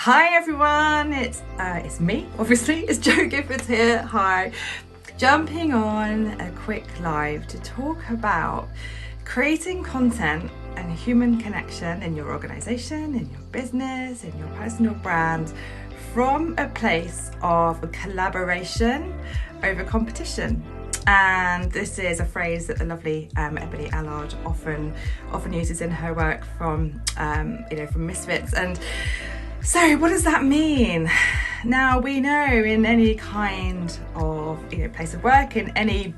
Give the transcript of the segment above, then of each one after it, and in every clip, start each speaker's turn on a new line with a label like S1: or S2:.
S1: Hi everyone, it's me, obviously, it's Jo Giffords here. Hi, jumping on a quick live to talk about creating content and human connection in your organization, in your business, in your personal brand from a place of collaboration over competition. And this is a phrase that the lovely Ebony Allard often uses in her work from Misfits. And so what does that mean? Now, we know in any kind of place of work, in any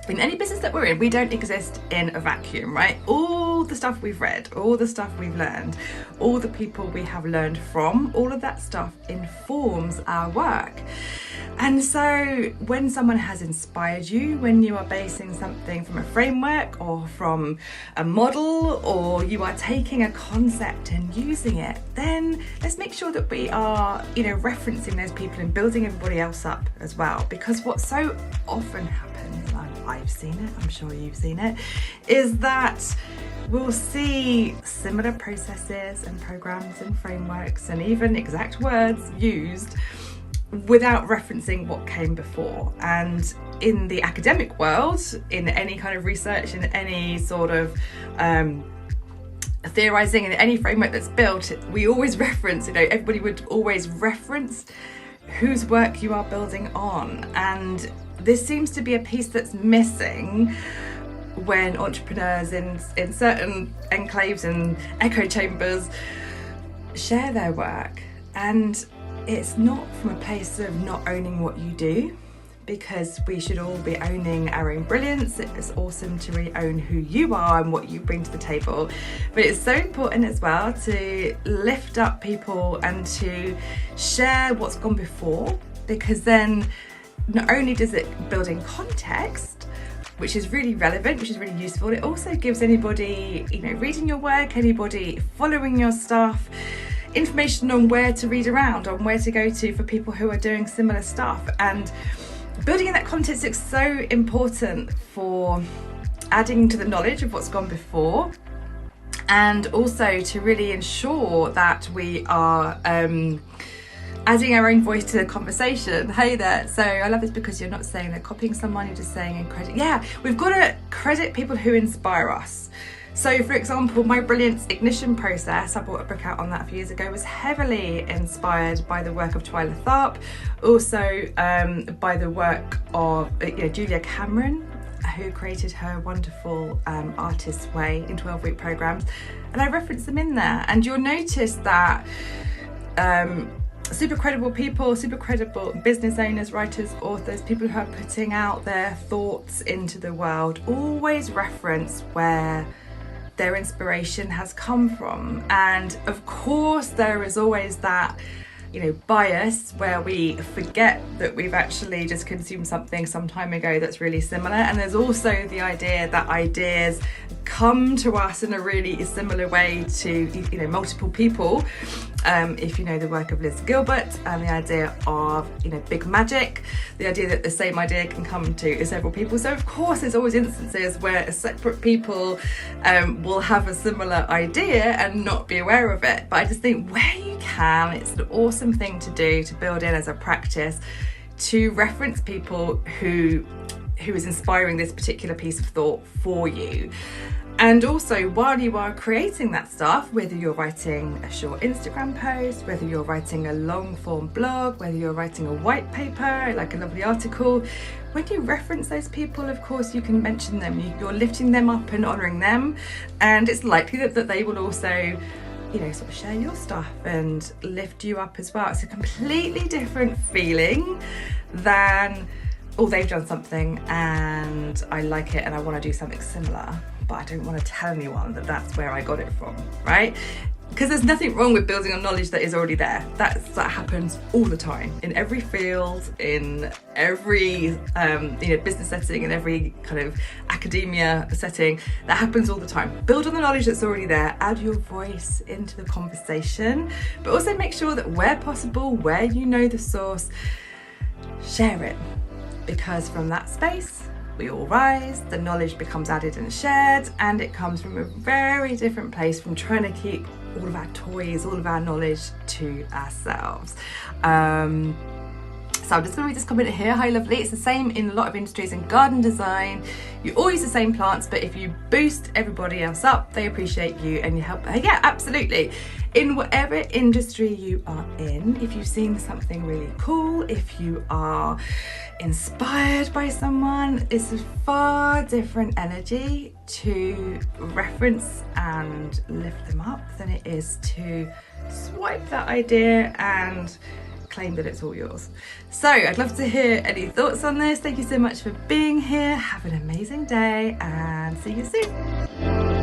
S1: business that we're in, we don't exist in a vacuum, right? All the stuff we've read, all the stuff we've learned, all the people we have learned from, all of that stuff informs our work. And so when someone has inspired you, when you are basing something from a framework or from a model, or you are taking a concept and using it, then let's make sure that we are, referencing those people and building everybody else up as well. Because what so often happens, I've seen it, I'm sure you've seen it, is that we'll see similar processes and programs and frameworks and even exact words used without referencing what came before. And in the academic world, in any kind of research, in any sort of theorizing, in any framework that's built, we always reference, everybody would always reference whose work you are building on. And this seems to be a piece that's missing when entrepreneurs in certain enclaves and echo chambers share their work. And it's not from a place of not owning what you do, because we should all be owning our own brilliance. It's awesome to really own who you are and what you bring to the table. But it's so important as well to lift up people and to share what's gone before, because then not only does it build in context, which is really relevant, which is really useful, it also gives anybody, reading your work, anybody following your stuff, information on where to read around, on where to go to for people who are doing similar stuff. And building in that context is so important for adding to the knowledge of what's gone before, and also to really ensure that we are adding our own voice to the conversation. Hey there. So I love this because you're not saying they're copying someone, you're just saying in credit. Yeah, we've got to credit people who inspire us. So for example, my Brilliance Ignition process, I brought a book out on that a few years ago, was heavily inspired by the work of Twyla Tharp, also by the work of Julia Cameron, who created her wonderful Artist's Way in 12-week programs. And I reference them in there. And you'll notice that super credible people, super credible business owners, writers, authors, people who are putting out their thoughts into the world, always reference where their inspiration has come from. And of course there is always that bias where we forget that we've actually just consumed something some time ago that's really similar. And there's also the idea that ideas come to us in a really similar way to multiple people. If you know the work of Liz Gilbert and the idea of big magic, the idea that the same idea can come to several people. So of course there's always instances where separate people will have a similar idea and not be aware of it. But I just think where you can, it's an awesome thing to do, to build in as a practice, to reference people who is inspiring this particular piece of thought for you. And also, while you are creating that stuff, whether you're writing a short Instagram post, whether you're writing a long form blog, whether you're writing a white paper, like a lovely article, when you reference those people, of course, you can mention them. You're lifting them up and honouring them. And it's likely that they will also sort of share your stuff and lift you up as well. It's a completely different feeling than, they've done something and I like it and I want to do something similar, but I don't want to tell anyone that that's where I got it from, right? Because there's nothing wrong with building on knowledge that is already there. That happens all the time, in every field, in every business setting, in every kind of academia setting. That happens all the time. Build on the knowledge that's already there, add your voice into the conversation, but also make sure that where possible, where you know the source, share it. Because from that space, we all rise, the knowledge becomes added and shared, and it comes from a very different place from trying to keep all of our toys, all of our knowledge to ourselves. So I'm just going to read this comment here. Hi lovely. It's the same in a lot of industries. In garden design, you all use the same plants, but if you boost everybody else up, they appreciate you and you help. Yeah, absolutely. In whatever industry you are in, if you've seen something really cool, if you are inspired by someone, it's a far different energy to reference and lift them up than it is to swipe that idea and claim that it's all yours. So I'd love to hear any thoughts on this. Thank you so much for being here. Have an amazing day and see you soon.